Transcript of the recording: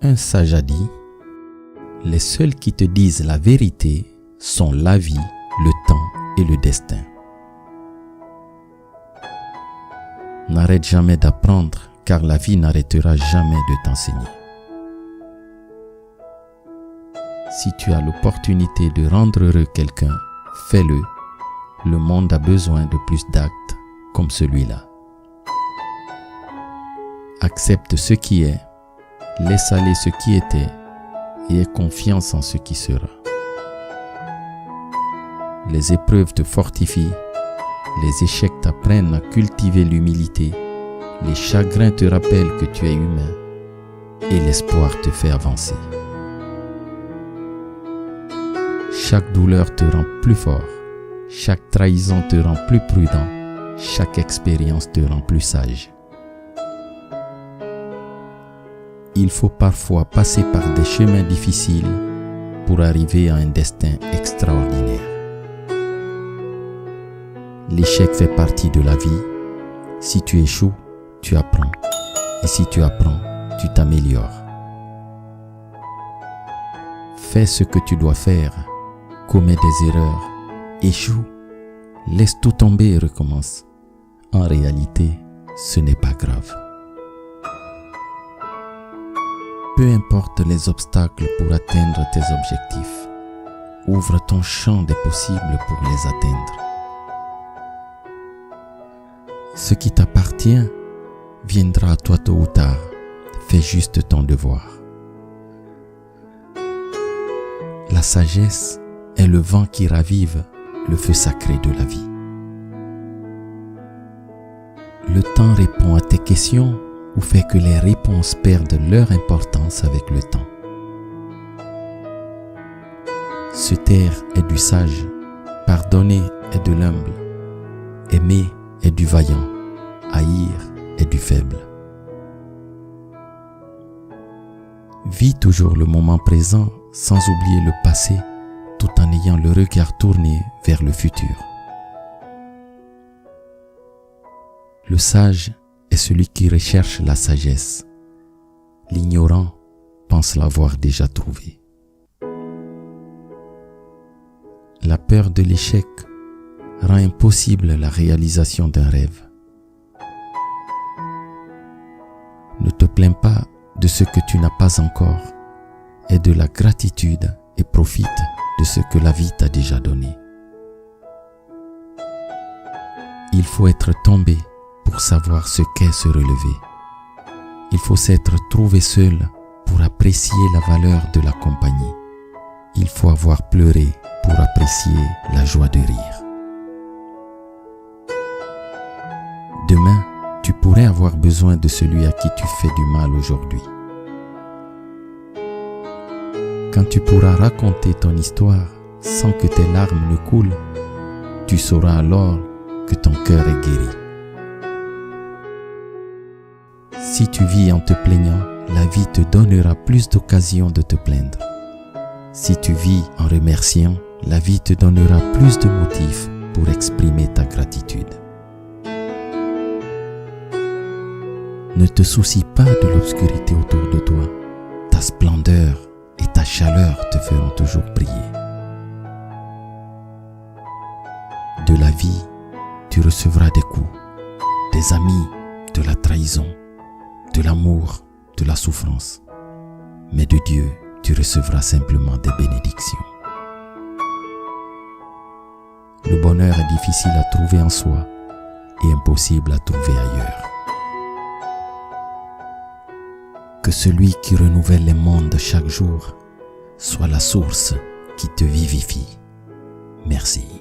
Un sage a dit, les seuls qui te disent la vérité sont la vie, le temps et le destin. N'arrête jamais d'apprendre, car la vie n'arrêtera jamais de t'enseigner. Si tu as l'opportunité de rendre heureux quelqu'un, fais-le. Le monde a besoin de plus d'actes comme celui-là. Accepte ce qui est, laisse aller ce qui était et aie confiance en ce qui sera. Les épreuves te fortifient, les échecs t'apprennent à cultiver l'humilité, les chagrins te rappellent que tu es humain et l'espoir te fait avancer. Chaque douleur te rend plus fort, chaque trahison te rend plus prudent, chaque expérience te rend plus sage. Il faut parfois passer par des chemins difficiles pour arriver à un destin extraordinaire. L'échec fait partie de la vie. Si tu échoues, tu apprends. Et si tu apprends, tu t'améliores. Fais ce que tu dois faire. Commets des erreurs. Échoue. Laisse tout tomber et recommence. En réalité, ce n'est pas grave. Peu importe les obstacles pour atteindre tes objectifs, ouvre ton champ des possibles pour les atteindre. Ce qui t'appartient viendra à toi tôt ou tard. Fais juste ton devoir. La sagesse est le vent qui ravive le feu sacré de la vie. Le temps répond à tes questions ou fait que les réponses perdent leur importance avec le temps. Se taire est du sage, pardonner est de l'humble, aimer est du vaillant, haïr est du faible. Vis toujours le moment présent sans oublier le passé, tout en ayant le regard tourné vers le futur. Le sage est celui qui recherche la sagesse. L'ignorant pense l'avoir déjà trouvée. La peur de l'échec rend impossible la réalisation d'un rêve. Ne te plains pas de ce que tu n'as pas encore. Aie de la gratitude et profite de ce que la vie t'a déjà donné. Il faut être tombé pour savoir ce qu'est se relever. Il faut s'être trouvé seul pour apprécier la valeur de la compagnie. Il faut avoir pleuré pour apprécier la joie de rire. Demain, tu pourrais avoir besoin de celui à qui tu fais du mal aujourd'hui. Quand tu pourras raconter ton histoire sans que tes larmes ne coulent, tu sauras alors que ton cœur est guéri. Si tu vis en te plaignant, la vie te donnera plus d'occasions de te plaindre. Si tu vis en remerciant, la vie te donnera plus de motifs pour exprimer ta gratitude. Ne te soucie pas de l'obscurité autour de toi. Ta splendeur et ta chaleur te feront toujours briller. De la vie, tu recevras des coups, des amis, de la trahison, de l'amour, de la souffrance. Mais de Dieu, tu recevras simplement des bénédictions. Le bonheur est difficile à trouver en soi et impossible à trouver ailleurs. Que celui qui renouvelle les mondes chaque jour soit la source qui te vivifie. Merci.